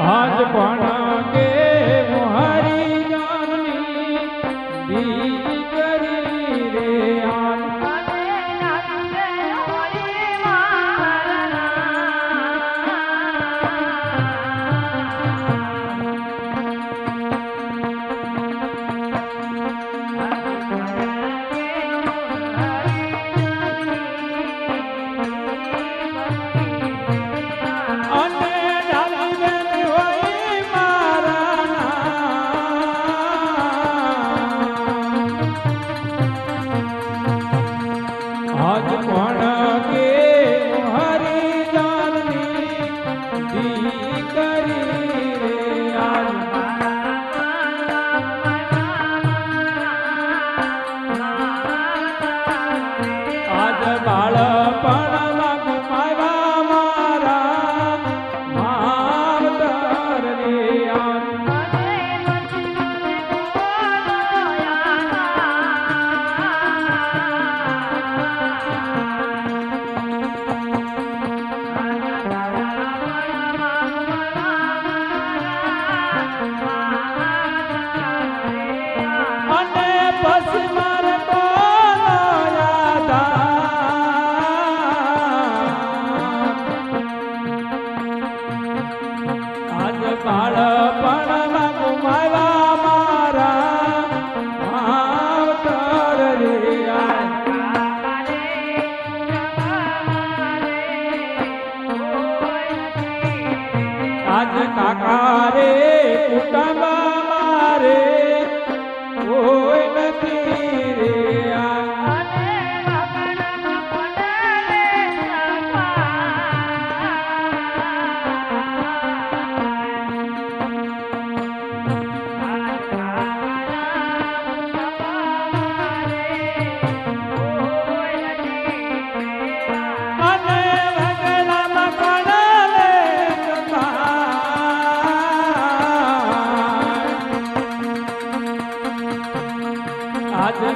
આજ પણ કે મોહરી જાનની દીકરી રે કાકા રે કુટુંબ મારે કોઈ નથી રે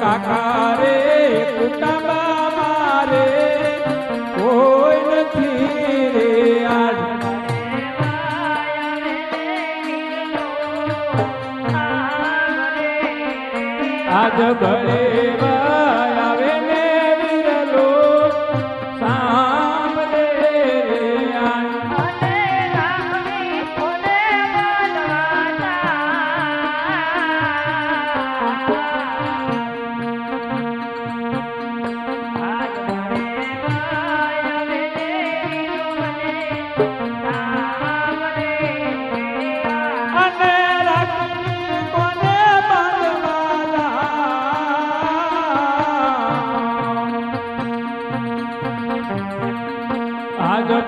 કાકા રે કુટુંબ મારે કોઈ નથી રે આજ ગળે આવે ને વિરલો સાંભળે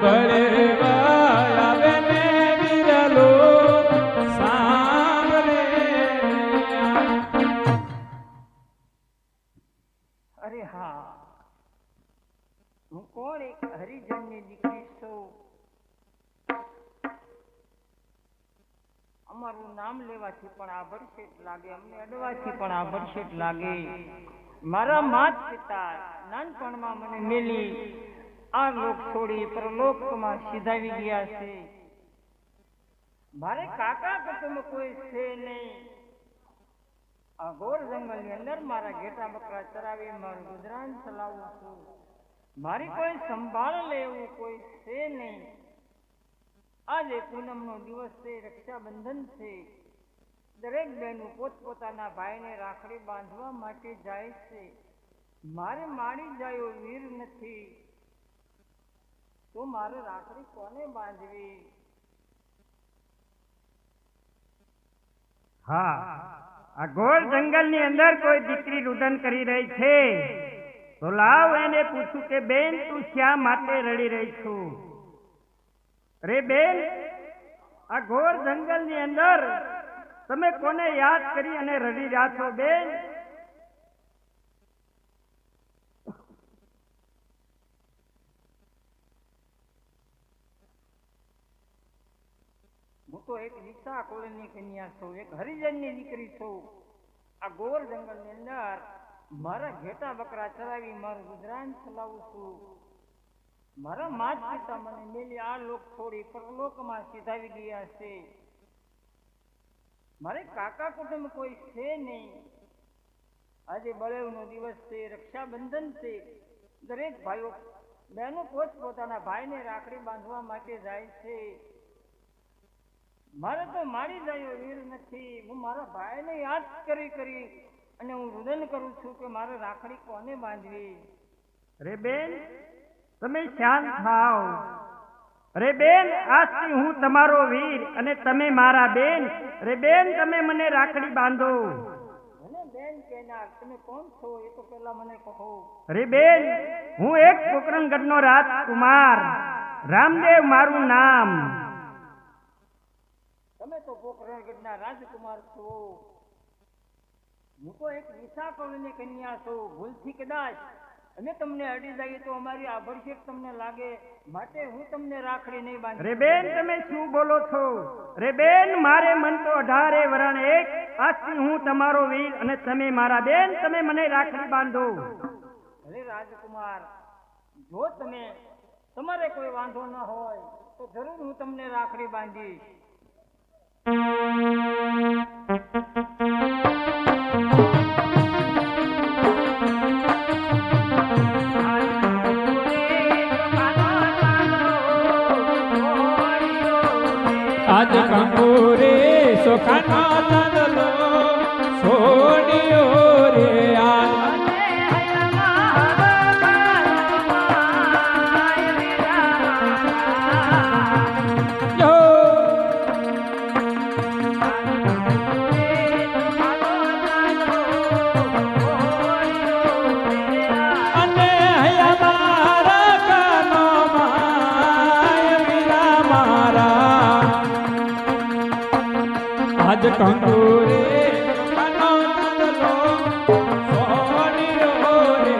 ગળે આવે ને વિરલો સાંભળે અરે હા હું કોણ એક હરિજનની દીકરી છું અમારું નામ લેવાથી પણ આ ભરસેટ લાગે અમને અડવાથી પણ આ ભરસેટ લાગે મારા માત પિતા નાનપણમાં મને મેલી આ લોક છોડી પરલોકમાં સીધાવી ગયા છે મારે કાકા કુટુંબ કોઈ છે નહીં આ ઘોર જંગલની અંદર મારા ઘેટા બકરા ચરાવી મારું ગુજરાન ચલાવું છું મારી કોઈ સંભાળ લે એવું કોઈ છે નહીં આજે પૂનમનો દિવસ છે રક્ષાબંધન છે દરેક બહેનો પોતપોતાના ભાઈને રાખડી બાંધવા માટે જાય છે મારે માણી જાય વીર નથી તો મારે રાખડી કોને બાંધવી હા આ ગોળ જંગલની અંદર કોઈ દીકરી રુદન કરી રહી છે તો લાવ એને પૂછું કે બેન તું શા માટે રડી રહી છું રે બેન આ ઘોર જંગલની અંદર તમે કોને યાદ કરી અને રડી રહ્યા છો બેન? હું તો એક વિશા કોળની કન્યા છું, એક હરિજનની દીકરી છું. આ ગોર જંગલની અંદર મારા ઘેટા બકરા ચરાવી મારું ગુજરાન ચલાવું છું. મારા માત પિતા મને મેલી આ લોક છોડી પરલોકમાં સીધાવી ગયા છે. મારે કાકા કુટુંબ કોઈ છે નહીં. આજે બળેવનો દિવસ છે, રક્ષાબંધન છે. દરેક ભાઈઓ બહેનો પોતાના ભાઈને રાખડી બાંધવા માટે જાય છે. મારે તો મારી જાય વીર નથી. હું મારા ભાઈને યાદ કરી અને હું રુદન કરું છું કે મારે રાખડી કોને બાંધવી. રે બેન, તમે શાંત થાઓ. રે બેન, આજથી હું તમારો વીર અને તમે મારા બેન. રે બેન, તમે મને રાખડી બાંધો. મને બેન કહેનાર તમે કોણ છો એ તો પહેલા મને કહો. રે બેન, હું એક પોકરણગઢનો રાજકુમાર, રામદેવ મારું નામ. તમે તો પોકરણગઢના રાજકુમાર છો. હું તો એક વિશાખની કન્યા છું. ભૂલથી કદાચ અમે તમને અડી જઈએ તો અમારી આભડછેટ તમને લાગે, માટે હું તમને રાખડી નહીં બાંધી. રે બેન, તમે શું બોલો છો? રે બેન, મારે મન તો 18 વરણ એક. આજથી હું તમારો વીર અને તમે મારા બેન. તમે મને રાખડી બાંધો. અરે રાજકુમાર, જો તમારે કોઈ વાંધો ન હોય તો જરૂર હું તમને રાખડી બાંધીશ. આજ કંકુરે સોખાનો ચાંદલો છોડ્યો રે. આજ કંકુરે સોખાનો ચાંદલો છોડ્યો રે.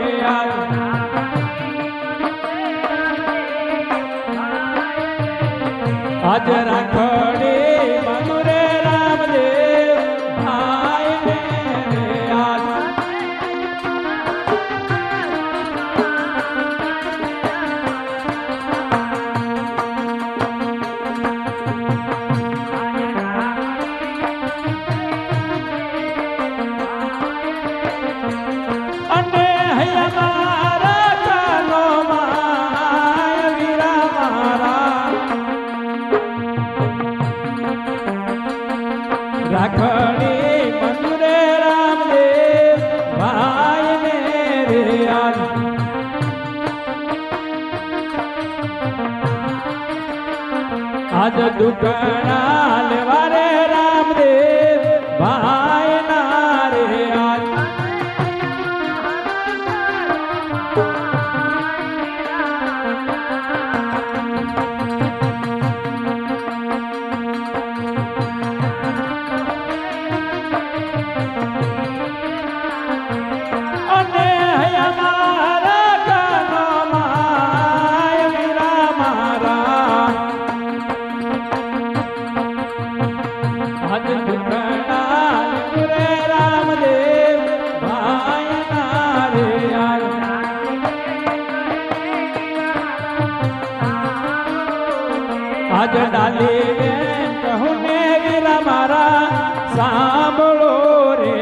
આજ રાખડી મધુરે રામદેવ ભાઈને રે. રાખડી મધુરે રામદેવ ભાઈને રે. આજ દુકડા લેવા રે રામદેવ ભાઈના રે. આજ ડાલી બેન કહું ને વીરા મારા સાંભળો રે.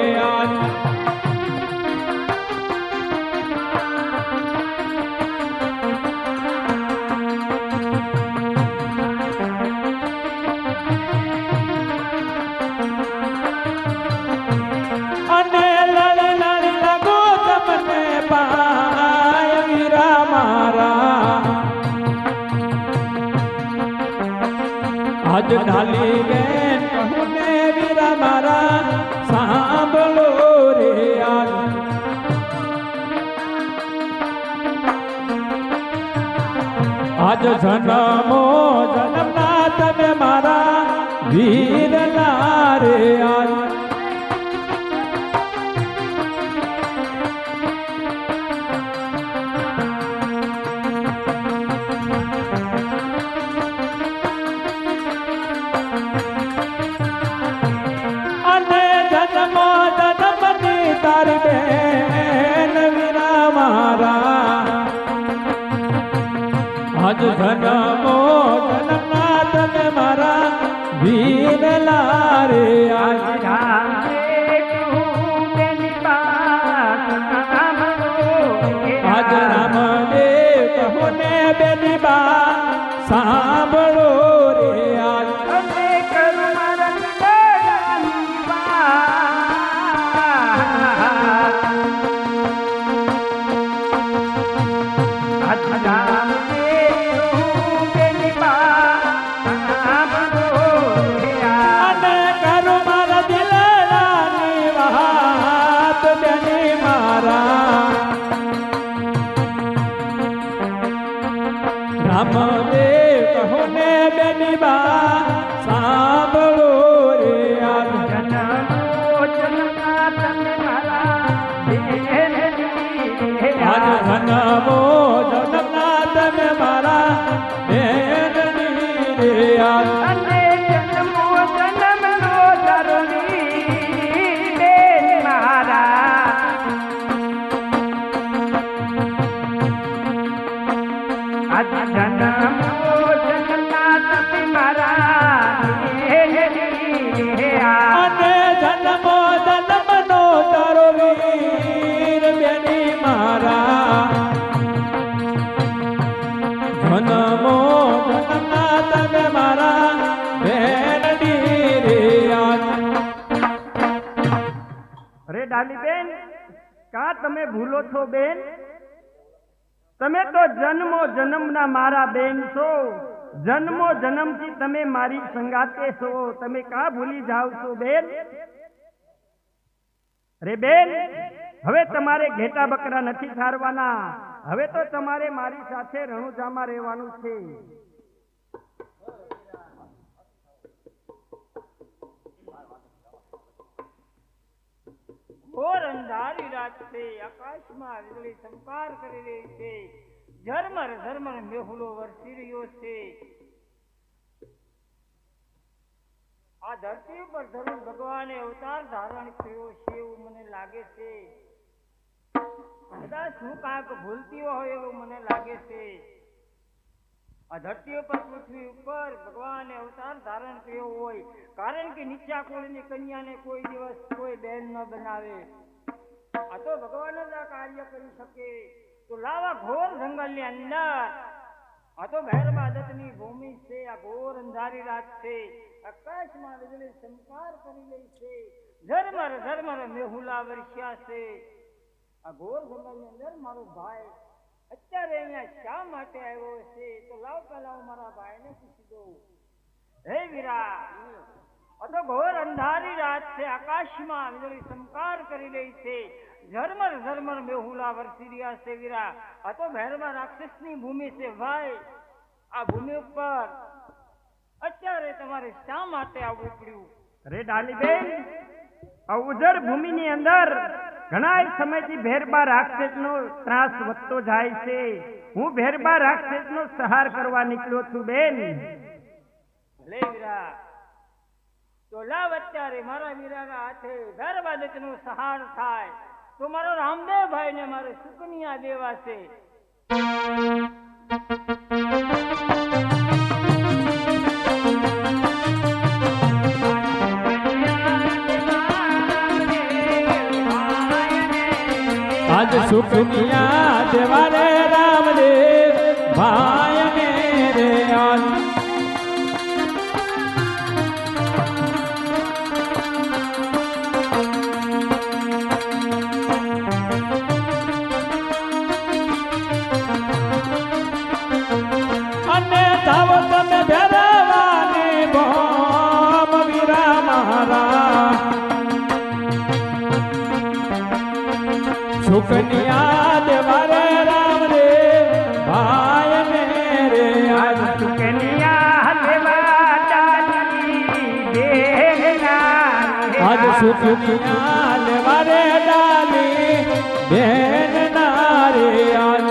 અને લડી લડી લાગો તમને પાય વીરા મારા. આજ ડાલી બેન કહું ને વીરા મારા સાંભળો રે. આજ જન્મો જન્મના તમે મારા વીરલા રે આજ તારી બેન વીરા મારા આજ જન્મો જન્મના તમે મારા વીરલા રે આજ આજ રામદેવ કહો ને બેની બા સાંભળો રે આજ રામદેવ કહો ને બેની બા સાંભળો રે આજ જન્મો જન્મના તમે મારા આજ જન્મો જન્મના તમે મારા બેનની રે આજ અને જન્મો જન્મનો ધરણી બેન મારા આજ જન્મો જન્મના તમે મારા અને જન્મો જન્મનો તારો વીર બેની મારા જન્મો જન્મના તમે મારા બેનની રે આજ અરે ડાલી બેન કા તમે ભૂલો છો બેન તમે તો જન્મો જન્મના મારા બેન છો જન્મો જન્મથી તમે મારી સંગાતે છો તમે કા ભૂલી જાવ છો બેન રે બેન હવે તમારે ઘેટા બકરા નથી સારવાના હવે તો તમારે મારી સાથે રણુજામાં રહેવાનું છે ઘોર અંધારી રાત છે આકાશમાં વીજળી ચમકાર કરી રહી છે ઝરમર ઝરમર મેહુલો વરસી રહ્યો છે આ ધરતી ઉપર જરૂર ભગવાને અવતાર ધારણ કર્યો છે એવું મને લાગે છે કદાચ હું કાંઈક ભૂલતી હોય એવું મને લાગે છે આ ધરતી ઉપર પૃથ્વી ઉપર ભગવાને અવતાર ધારણ કર્યો હોય કારણ કે નીચા કુળની કન્યાને કોઈ દિવસ કોઈ બેન ન બનાવે આ તો ભગવાન જ આ કાર્ય કરી શકે તો લાવા ઘોર જંગલની અંદર આ તો ભૈરવાદત્તની ભૂમિ છે આ ઘોર અંધારી રાત છે આકાશમાં વીજળી ચમકાર કરી રહી છે ઝરમર ઝરમર મેહુલા વરસ્યા છે આ ઘોર જંગલની અંદર મારો ભાઈ અત્યારે અહીંયા શા માટે આવ્યો છે તો લાવ પહેલા હું મારા ભાઈને પૂછી દઉં હે વીરા આ તો ઘોર અંધારી રાત છે આકાશમાં વીજળી ચમકાર કરી રહી છે ઝરમર ઝરમર મેહુલા વરસી રહ્યા છે વીરા આ તો ભૈરવા રાક્ષસની ભૂમિ છે ભાઈ આ ભૂમિ ઉપર અત્યારે તમારે શા માટે આવવું પડ્યું અરે ડાલીબેન આ ઉજર ભૂમિની અંદર ઘણા સમયથી ભેરબા રાક્ષસનો ત્રાસ વધતો જાય છે હું ભેરબા રાક્ષસનો સહાર કરવા નીકળ્યો છું બેન ભલે વીરા તો લાવ અત્યારે મારા વીરાના હાથે ભૈરવાદત્તનો સહાર થાય તો મારો રામદેવ ભાઈને મારે સુકન્યા દેવા છે આજ સુખનિયા દેવા રે રામદેવ ભાઈને રે આજ અને થાવો તમે ભેરવાની ભોમ વીરા મારા સુકન્યા દેવા રે રામદેવ ભાઈને રે આજ સુકન્યા દેવા ડાલી આજ સુખિયા લેવા રે ડાલી બેન નારે આજ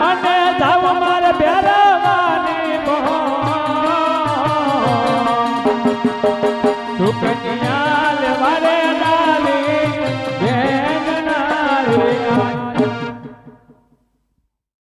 અને જાવ મારે ભેરવાની મોહ સુખ